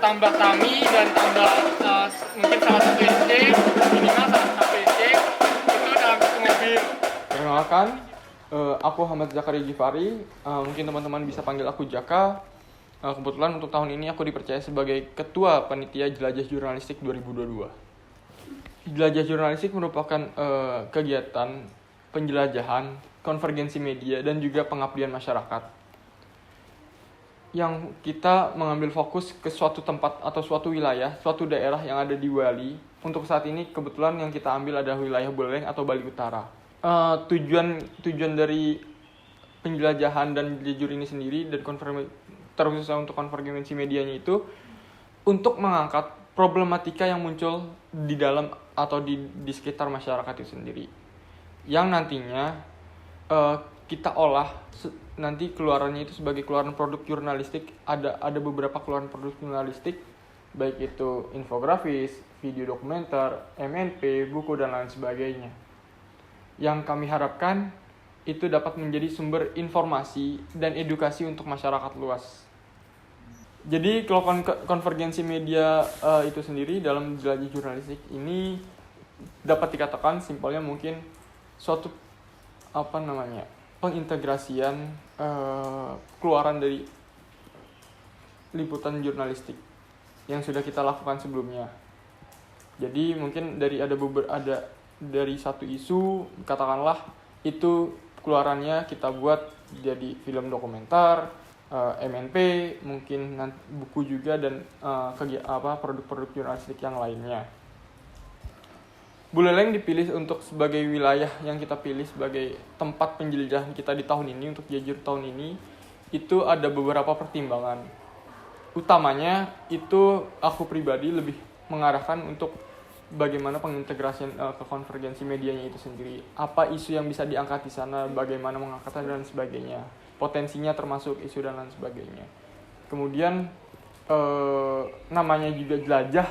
tambah kami dan tambah mungkin salah satu SD, minimal salah satu SD itu dalam satu mobil. Perkenalkan, aku Ahmad Zakaria Gifari. Mungkin teman-teman bisa panggil aku Jaka. Kebetulan untuk tahun ini aku dipercaya sebagai Ketua Panitia Jelajah Jurnalistik 2022. Jelajah Jurnalistik merupakan kegiatan penjelajahan, konvergensi media, dan juga pengabdian masyarakat yang kita mengambil fokus ke suatu tempat atau suatu wilayah, suatu daerah yang ada di Bali. Untuk saat ini kebetulan yang kita ambil adalah wilayah Buleleng atau Bali Utara. Tujuan dari penjelajahan dan jujur ini sendiri dan terkhusus untuk konvergensi medianya itu untuk mengangkat problematika yang muncul di dalam atau di sekitar masyarakat itu sendiri, yang nantinya kita olah nanti keluarannya itu sebagai keluaran produk jurnalistik. Ada beberapa keluaran produk jurnalistik, baik itu infografis, video dokumenter, MNP, buku dan lain sebagainya, yang kami harapkan itu dapat menjadi sumber informasi dan edukasi untuk masyarakat luas. Jadi kalau konvergensi media itu sendiri dalam jelajah jurnalistik ini dapat dikatakan simpelnya mungkin suatu pengintegrasian keluaran dari liputan jurnalistik yang sudah kita lakukan sebelumnya. Jadi mungkin dari dari satu isu, katakanlah itu keluarannya kita buat jadi film dokumenter, MNP, mungkin buku juga, dan produk-produk jurnalistik yang lainnya. Buleleng dipilih untuk sebagai wilayah yang kita pilih sebagai tempat penjelajahan kita di tahun ini, untuk jujur tahun ini. Itu ada beberapa pertimbangan. Utamanya itu aku pribadi lebih mengarahkan untuk bagaimana pengintegrasian ke konvergensi medianya itu sendiri. Apa isu yang bisa diangkat di sana, bagaimana mengangkatnya dan sebagainya. Potensinya termasuk isu dan lain sebagainya. Kemudian namanya juga jelajah.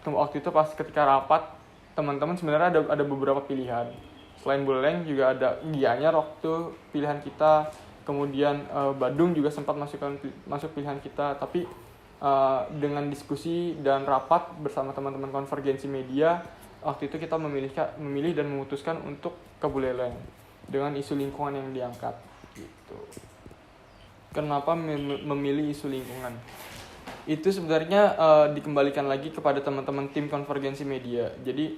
Waktu itu pas ketika rapat, teman-teman sebenarnya ada beberapa pilihan. Selain Buleleng juga ada Gianyar waktu pilihan kita, kemudian Badung juga sempat masuk pilihan kita, tapi dengan diskusi dan rapat bersama teman-teman konvergensi media, waktu itu kita memilih dan memutuskan untuk ke Buleleng dengan isu lingkungan yang diangkat gitu. Kenapa memilih isu lingkungan? Itu sebenarnya dikembalikan lagi kepada teman-teman tim konvergensi media. Jadi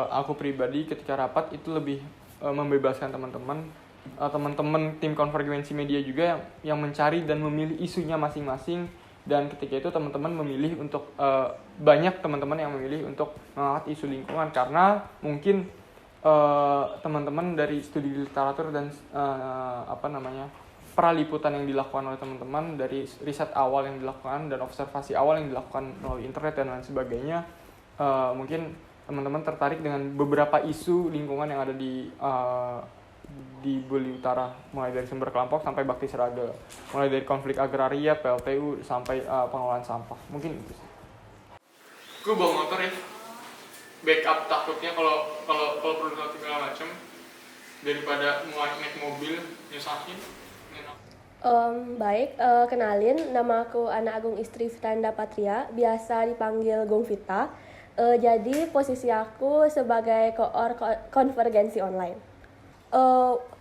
aku pribadi ketika rapat itu lebih membebaskan teman-teman tim konvergensi media juga yang mencari dan memilih isunya masing-masing. Dan ketika itu teman-teman memilih untuk banyak teman-teman yang memilih untuk mengangkat isu lingkungan, karena mungkin teman-teman dari studi literatur dan praliputan yang dilakukan oleh teman-teman, dari riset awal yang dilakukan dan observasi awal yang dilakukan melalui internet dan lain sebagainya, mungkin teman-teman tertarik dengan beberapa isu lingkungan yang ada di Bali Utara, mulai dari sumber kelompok sampai bakti seraga, mulai dari konflik agraria, PLTU, sampai pengelolaan sampah. Mungkin itu sih. Gue bawa motor ya, backup takutnya kalau perlu segala macam, daripada naik mobil nyusahin. Baik, kenalin, nama aku Ana Agung Istri Fitanda Patria, biasa dipanggil Gung Vita. Jadi posisi aku sebagai koor konvergensi online.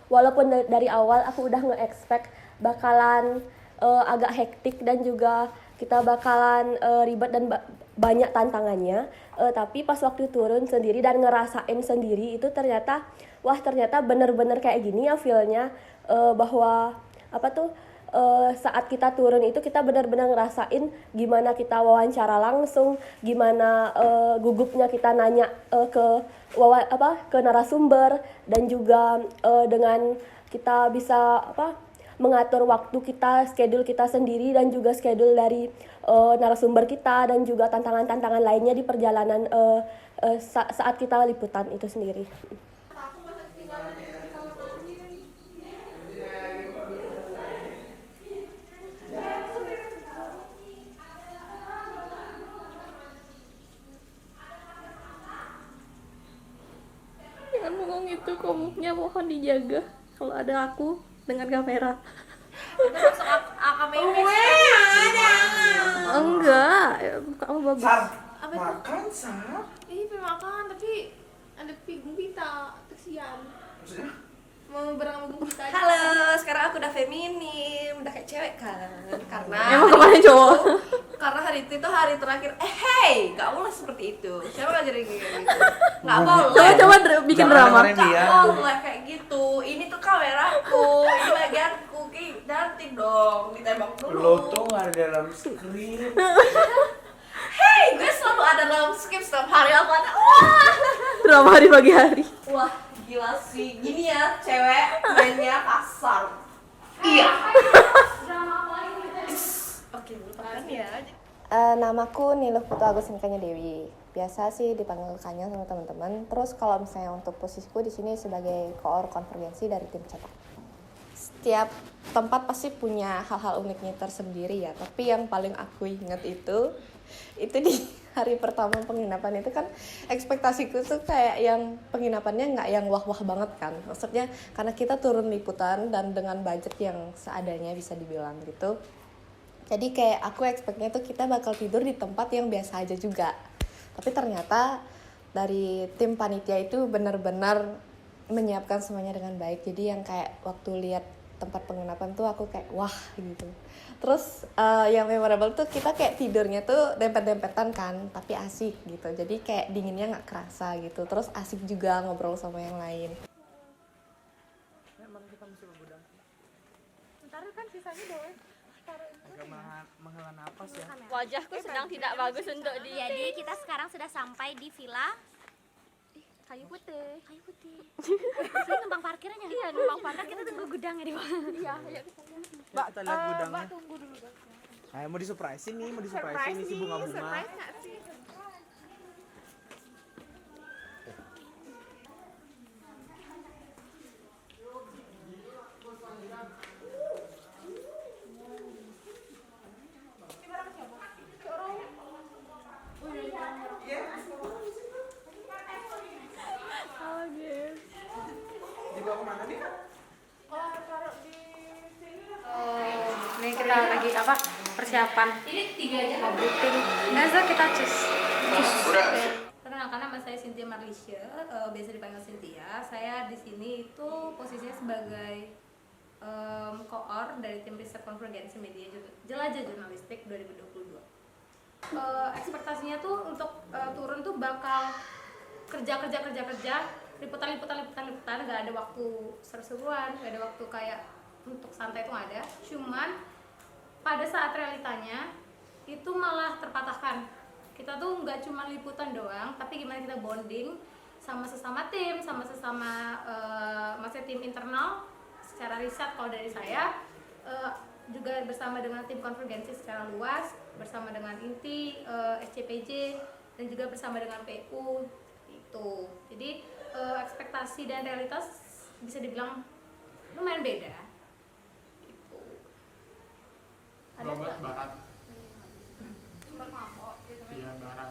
Walaupun dari awal aku udah nge-expect bakalan agak hektik dan juga kita bakalan ribet dan banyak tantangannya, tapi pas waktu turun sendiri dan ngerasain sendiri itu ternyata bener-bener kayak gini ya feel-nya, bahwa saat kita turun itu kita benar-benar ngerasain gimana kita wawancara langsung, gimana gugupnya kita nanya ke narasumber, dan juga dengan kita bisa mengatur waktu kita, schedule kita sendiri, dan juga schedule dari narasumber kita, dan juga tantangan-tantangan lainnya di perjalanan saat kita liputan itu sendiri. Jangan ngomong itu, komuknya mohon dijaga kalau ada aku dengan kamera. Itu masuk AKMP. Enggak, kamu bagus. Sar, Apa itu? makan Sar. Pengen makan tapi ada Gung Vita, kesian. Maksudnya? Mau bareng sama Gung Vita aja. Halo, sekarang aku udah feminim, udah kayak cewek kan. Karena Emang kemarin cowok. karena hari itu tuh hari terakhir. Hey, gak boleh seperti itu. Siapa ngajarin kayak gitu? Gak boleh. Coba bikin Jangan drama. dengerin dia. Gak boleh kayak gitu. Ini tuh kameraku, ini bagianku. Nanti dong, ditembak dulu. Lo tuh gak ada dalam skrip. Hey, gue selalu ada dalam skip setiap hari aku ada. Wah, Drama hari pagi hari. wah gila sih. Gini ya, cewek mainnya kasar. Iya. Oke, lupakan ya. Namaku Niluh Putu Agustinkanya Dewi. Biasa sih dipanggil Kanya sama teman-teman. Terus kalau misalnya untuk posisiku di sini sebagai koor konvergensi dari tim cetak. Setiap tempat pasti punya hal-hal uniknya tersendiri ya. Tapi yang paling aku ingat itu di hari pertama penginapan itu kan ekspektasiku tuh kayak yang penginapannya nggak yang wah-wah banget kan. Maksudnya karena kita turun liputan dan dengan budget yang seadanya bisa dibilang gitu. Jadi kayak aku expect-nya tuh kita bakal tidur di tempat yang biasa aja juga. Tapi ternyata dari tim panitia itu benar-benar menyiapkan semuanya dengan baik. Jadi yang kayak waktu lihat tempat penginapan tuh aku kayak wah gitu. Terus yang memorable tuh kita kayak tidurnya tuh dempet-dempetan kan, tapi asik gitu. Jadi kayak dinginnya nggak kerasa gitu. Terus asik juga ngobrol sama yang lain. Menghela napas ya. Wajahku sedang tidak bagus untuk di. Jadi kita sekarang sudah sampai di villa Kayu putih. Kayu Putih. Sini numpang parkirnya. Iya, numpang parkir. Kita tunggu gudangnya di bawah. Iya, ya. Mbak, kita lihat gudangnya. Mbak tunggu dulu dong. Ayo mau disurprisein nih, mau disurprisein nih si bunga-bunga. Surprise nggak sih? Dibawa kemana nih? Ini kita lagi apa persiapan mau booking. Nah, so kita cus. Perkenalkan, nama saya Cynthia Marlisha, biasa dipanggil Cynthia. Saya di sini itu posisinya sebagai koor dari tim riset konvergensi media jelajah jurnalistik 2022. Ekspektasinya tuh untuk turun tuh bakal kerja, liputan, nggak ada waktu seru-seruan, nggak ada waktu kayak untuk santai itu nggak ada. Cuman pada saat realitanya itu malah terpatahkan. Kita tuh nggak cuma liputan doang, tapi gimana kita bonding sama sesama tim, sama sesama maksudnya tim internal secara riset. Kalau dari saya juga bersama dengan tim konvergensi secara luas, bersama dengan INTI, SCPJ, dan juga bersama dengan PU itu. Jadi ekspektasi dan realitas bisa dibilang lumayan beda. Itu. Robert Barat. Iya, Barat.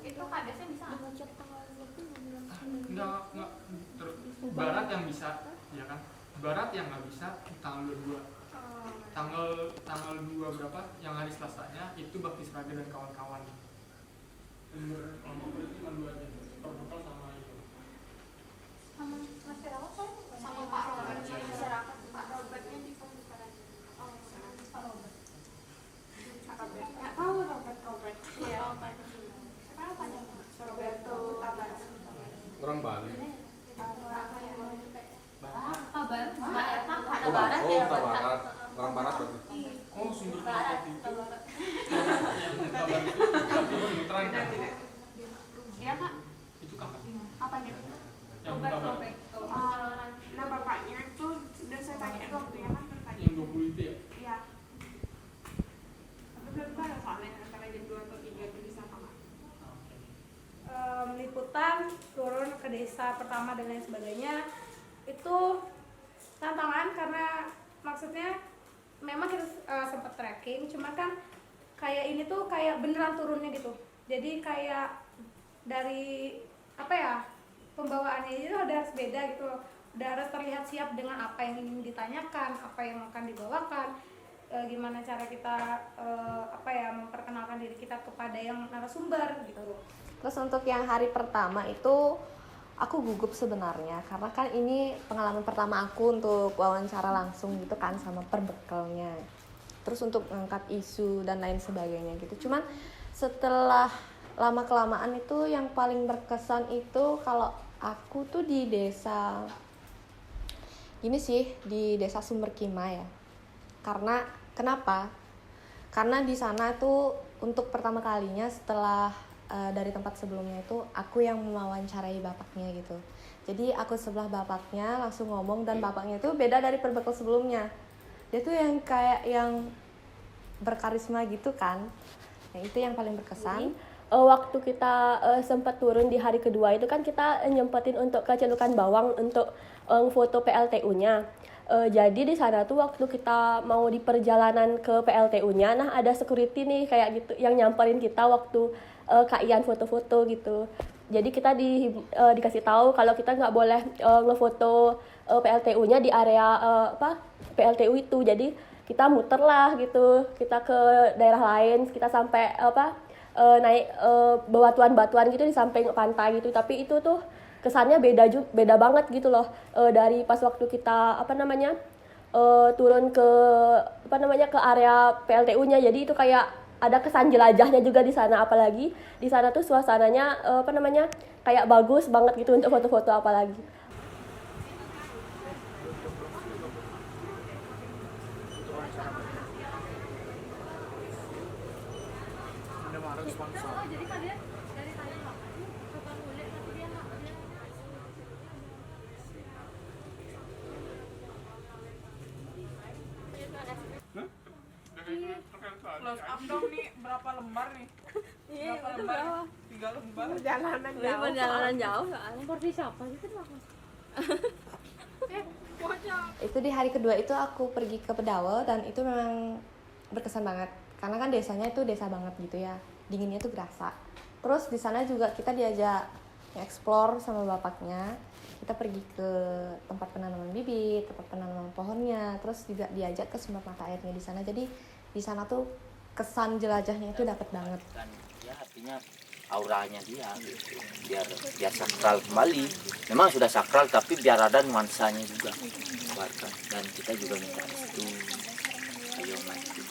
Itu kadesnya bisa nggak? Enggak. Barat yang bisa, ya kan? Barat yang nggak bisa tanggal 22. Tanggal 2 berapa? Yang hari Selasanya itu Bakti Seraga dan kawan-kawan. Kelompok itu cuma 2 aja. Protokol sama itu. Sama masyarakat kan? Sama Pak Robert, masyarakat Pak Robertnya di pembukaan. Oh, Pak Robert. Nggak tahu Robert. Iya. Kenapa nih? Roberto Tabar. Orang Bali. Tabar. Oh, Barat. Orang Barat berarti. Oh, sumber kelompok itu. Kabar itu terang kan? Iya Kak. Itu kapan? Apanya? Yang kabar. Nah bapaknya itu udah saya tanya waktu ya kan bertanya. Yang 20 itu ya? Iya. Tapi belum ada soalnya antara jam 2 atau 3 itu bisa apa nggak? Liputan turun ke desa pertama dan lain sebagainya itu tantangan karena maksudnya memang kita sempat tracking, cuma kan kayak ini tuh kayak beneran turunnya gitu. Jadi kayak dari apa ya, pembawaannya itu udah harus beda gitu loh. Udah harus terlihat siap dengan apa yang ingin ditanyakan, apa yang akan dibawakan. gimana cara kita memperkenalkan diri kita kepada yang narasumber gitu. Terus untuk yang hari pertama itu aku gugup sebenarnya karena kan ini pengalaman pertama aku untuk wawancara langsung gitu kan sama perbekalnya. Terus untuk mengangkat isu dan lain sebagainya gitu. Cuman setelah lama kelamaan itu yang paling berkesan itu kalau aku tuh di desa ini sih, di desa Sumberkima ya. Karena kenapa? Karena di sana tuh untuk pertama kalinya setelah dari tempat sebelumnya itu aku yang mewawancarai bapaknya gitu. Jadi aku sebelah bapaknya langsung ngomong dan bapaknya itu beda dari perbekal sebelumnya. Dia tuh yang kayak yang berkarisma gitu kan. Nah, itu yang paling berkesan. Waktu kita sempat turun di hari kedua itu kan kita nyempetin untuk ke Celukan Bawang untuk foto PLTU-nya. Jadi di sana tuh waktu kita mau di perjalanan ke PLTU-nya, nah ada security nih kayak gitu yang nyamperin kita waktu Kak Ian foto-foto gitu. Jadi kita dikasih tahu kalau kita nggak boleh ngefoto PLTU-nya di area PLTU itu. Jadi kita muter lah gitu, kita ke daerah lain, kita sampai naik bebatuan-batuan gitu di samping pantai gitu. Tapi itu tuh kesannya beda banget gitu loh dari pas waktu kita turun ke ke area PLTU-nya. Jadi itu kayak ada kesan jelajahnya juga di sana, apalagi di sana tuh suasananya kayak bagus banget gitu untuk foto-foto apalagi. Close up dong nih, berapa lembar nih? Berapa lembar? 3 lembar. Perjalanan jauh soalnya. Porsi siapa gitu maksud? Itu di hari kedua itu aku pergi ke Pedawe dan itu memang berkesan banget. Karena kan desanya itu desa banget gitu ya. Dinginnya tuh berasa. Terus di sana juga kita diajak explore sama bapaknya. Kita pergi ke tempat penanaman bibit, tempat penanaman pohonnya, terus juga diajak ke sumber mata airnya di sana. Jadi di sana tuh kesan jelajahnya itu dapat banget. Dan ya artinya auranya dia gitu. Biar sakral kembali. Memang sudah sakral tapi biar ada nuansanya juga. Dan kita juga minta itu. Ayo maju.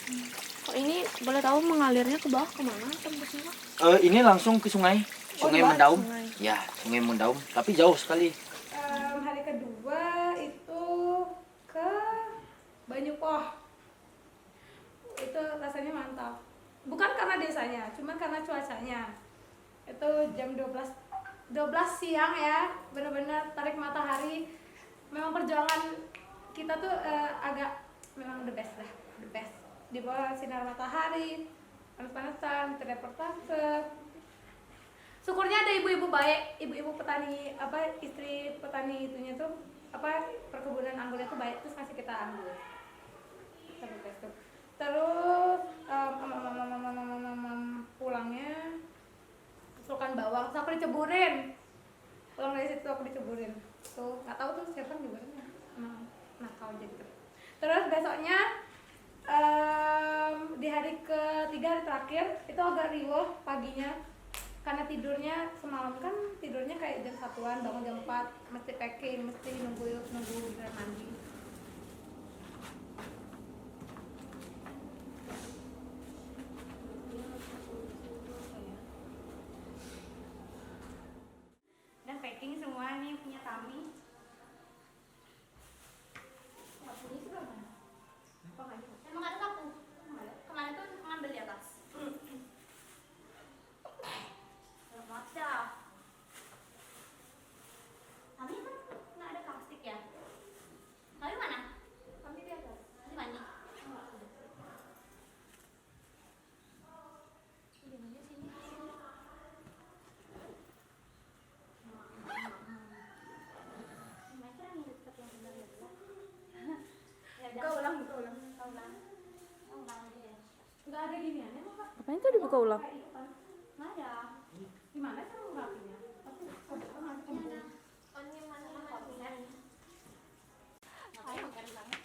Kok ini boleh tahu mengalirnya ke bawah kemana tembusnya? Ini langsung ke sungai. Sungai Mendaum. Ya, Sungai Mendaum, tapi jauh sekali. Hari kedua itu ke Banyupoh. Itu rasanya mantap. Bukan karena desanya, cuma karena cuacanya. Itu jam 12 siang ya, benar-benar tarik matahari. Memang perjuangan kita tuh agak memang the best lah, the best. Di bawah sinar matahari, panas-panasan, reportase. Syukurnya ada ibu-ibu baik, ibu-ibu petani istri petani itunya tuh perkebunan anggurnya tuh baik, terus ngasih kita anggur. Terus pulangnya Celukan Bawang, terus aku diceburin. Pulang dari situ aku diceburin. Tuh nggak tahu tuh siapa nyeburinnya, emang nakal jadi. Terus besoknya di hari ketiga, hari terakhir itu agak riuh paginya. Karena tidurnya semalam kan tidurnya kayak jam 1-an, bangun jam 4, mesti packing, mesti nunggu giliran mandi. Dan packing semua nih punya kami. Emang ada sapu? Kemarin tuh ngambil di atas. Maaf. Kami kan nggak ada plastik ya. Kami mana? Kami di atas. Di mandi. Sini. Buka ulang. Nggak ada giniannya, Pak. Ngapain tuh dibuka ulang? Nggak ada. Gimana cara merapinya? Ayo, garis banget.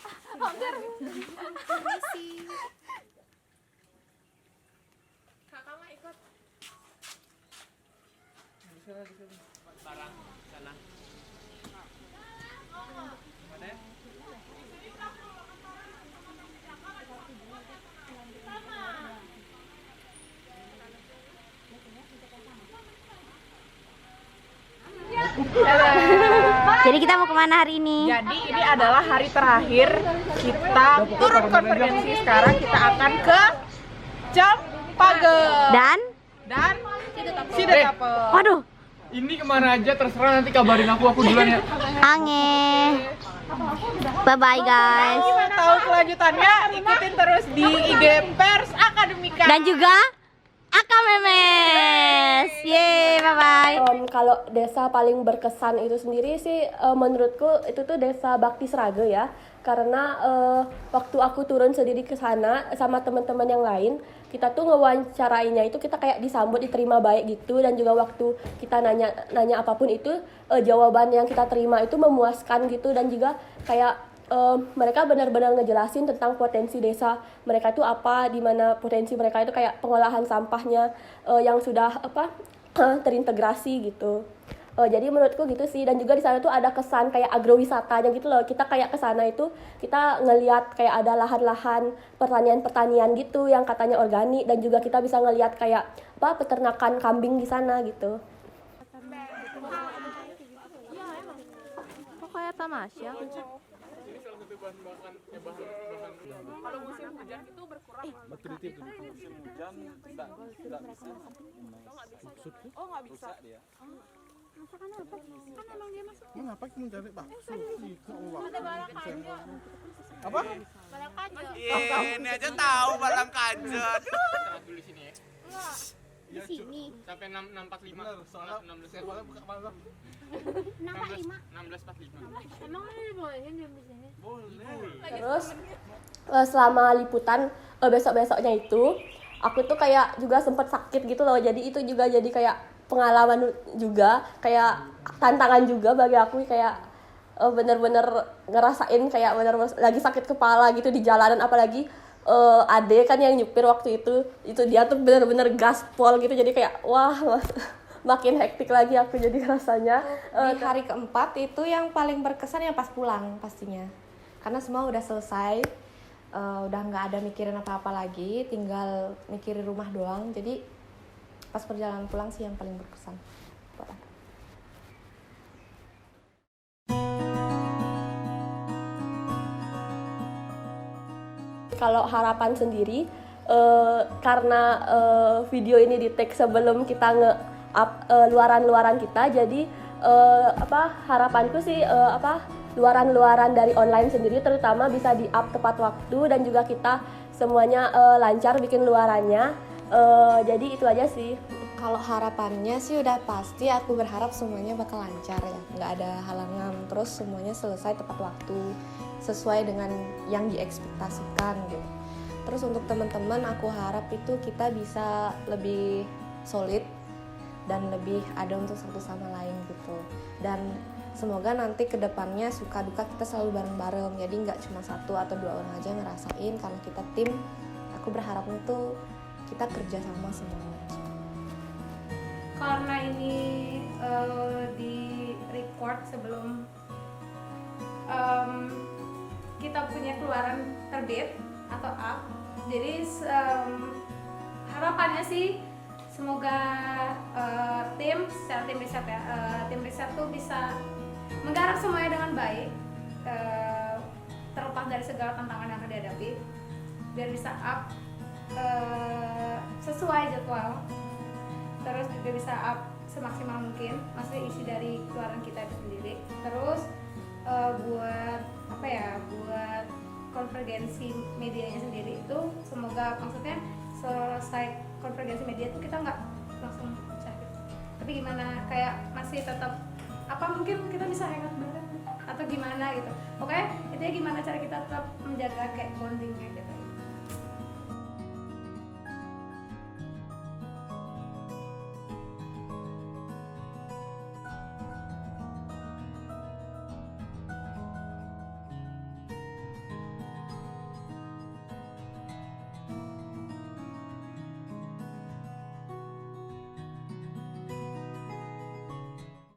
Kakak mah ikut. Barang sana. Mana? Jadi kita mau kemana hari ini? Jadi ini adalah hari terakhir kita turun konferensi. Sekarang kita akan ke Cempage Dan? Sidetape. Waduh, Ini kemana aja terserah, nanti kabarin aku duluan ya. Ange. Bye-bye guys. Mau tahu kelanjutannya, ikutin terus di IG Pers Akademika. Dan juga Aka Memes. Yeay, bye-bye. Kalau desa paling berkesan itu sendiri sih menurutku itu tuh desa Bakti Sraga ya. Karena waktu aku turun sendiri ke sana sama teman-teman yang lain, kita tuh ngewawancarainya itu kita kayak disambut, diterima baik gitu, dan juga waktu kita nanya apapun itu jawaban yang kita terima itu memuaskan gitu, dan juga kayak mereka benar-benar ngejelasin tentang potensi desa mereka itu apa, di mana potensi mereka itu kayak pengolahan sampahnya yang sudah terintegrasi gitu. Jadi menurutku gitu sih, dan juga di sana tuh ada kesan kayak agrowisatanya gitu loh. Kita kayak ke sana itu kita ngelihat kayak ada lahan-lahan pertanian gitu yang katanya organik, dan juga kita bisa ngelihat kayak peternakan kambing di sana gitu. Kok kayak tamasya? Kalau musim hujan itu berkurang. Betul itu. Musim hujan tidak bisa. Oh nggak bisa. Dia. Masakan apa? Kan emang dia masuk. Kenapa kamu cari bakso? Ada barang kanjo. Apa? Barang kanjo. Ini aja tahu barang kanjut. Sangat dulu sini ya. Enggak. Di sini. Sampai 645. Soalnya 16. soalnya buka malam. 1645. Emang ini dibolehin di sini? Boleh. Terus selama liputan besok-besoknya itu aku tuh kayak juga sempat sakit gitu loh. Jadi itu juga jadi kayak pengalaman juga, kayak tantangan juga bagi aku, kayak bener-bener ngerasain kayak bener-bener lagi sakit kepala gitu di jalanan, apalagi Ade kan yang nyupir waktu itu dia tuh bener-bener gaspol gitu, jadi kayak wah makin hektik lagi aku jadi rasanya. Di hari keempat itu yang paling berkesan yang pas pulang pastinya, karena semua udah selesai, udah nggak ada mikirin apa-apa lagi, tinggal mikirin rumah doang. Jadi pas perjalanan pulang sih yang paling berkesan buat aku. Kalau harapan sendiri, karena video ini di-take sebelum kita nge-up luaran-luaran kita, jadi harapanku sih luaran-luaran dari online sendiri terutama bisa di-up tepat waktu, dan juga kita semuanya lancar bikin luarannya. Jadi itu aja sih. Kalau harapannya sih udah pasti, aku berharap semuanya bakal lancar ya, nggak ada halangan, terus semuanya selesai tepat waktu sesuai dengan yang diekspektasikan gitu. Terus untuk teman-teman aku harap itu kita bisa lebih solid dan lebih ada untuk satu sama lain gitu, dan semoga nanti kedepannya suka duka kita selalu bareng-bareng, jadi nggak cuma satu atau dua orang aja ngerasain, karena kita tim. Aku berharapnya tuh kita kerja sama semuanya. Karena ini di record sebelum kita punya keluaran terbit atau up, jadi harapannya sih semoga tim riset ya, tim riset tuh bisa menggarap semuanya dengan baik, terlepas dari segala tantangan yang akan dihadapi, biar bisa up sesuai jadwal, terus juga bisa up semaksimal mungkin, maksudnya isi dari keluaran kita itu sendiri. Terus buat konvergensi medianya sendiri itu semoga, maksudnya selesai konvergensi media itu kita nggak langsung pecah gitu, tapi gimana kayak masih tetap mungkin kita bisa hangout bareng atau gimana gitu. Pokoknya intinya gimana cara kita tetap menjaga kayak bondingnya gitu.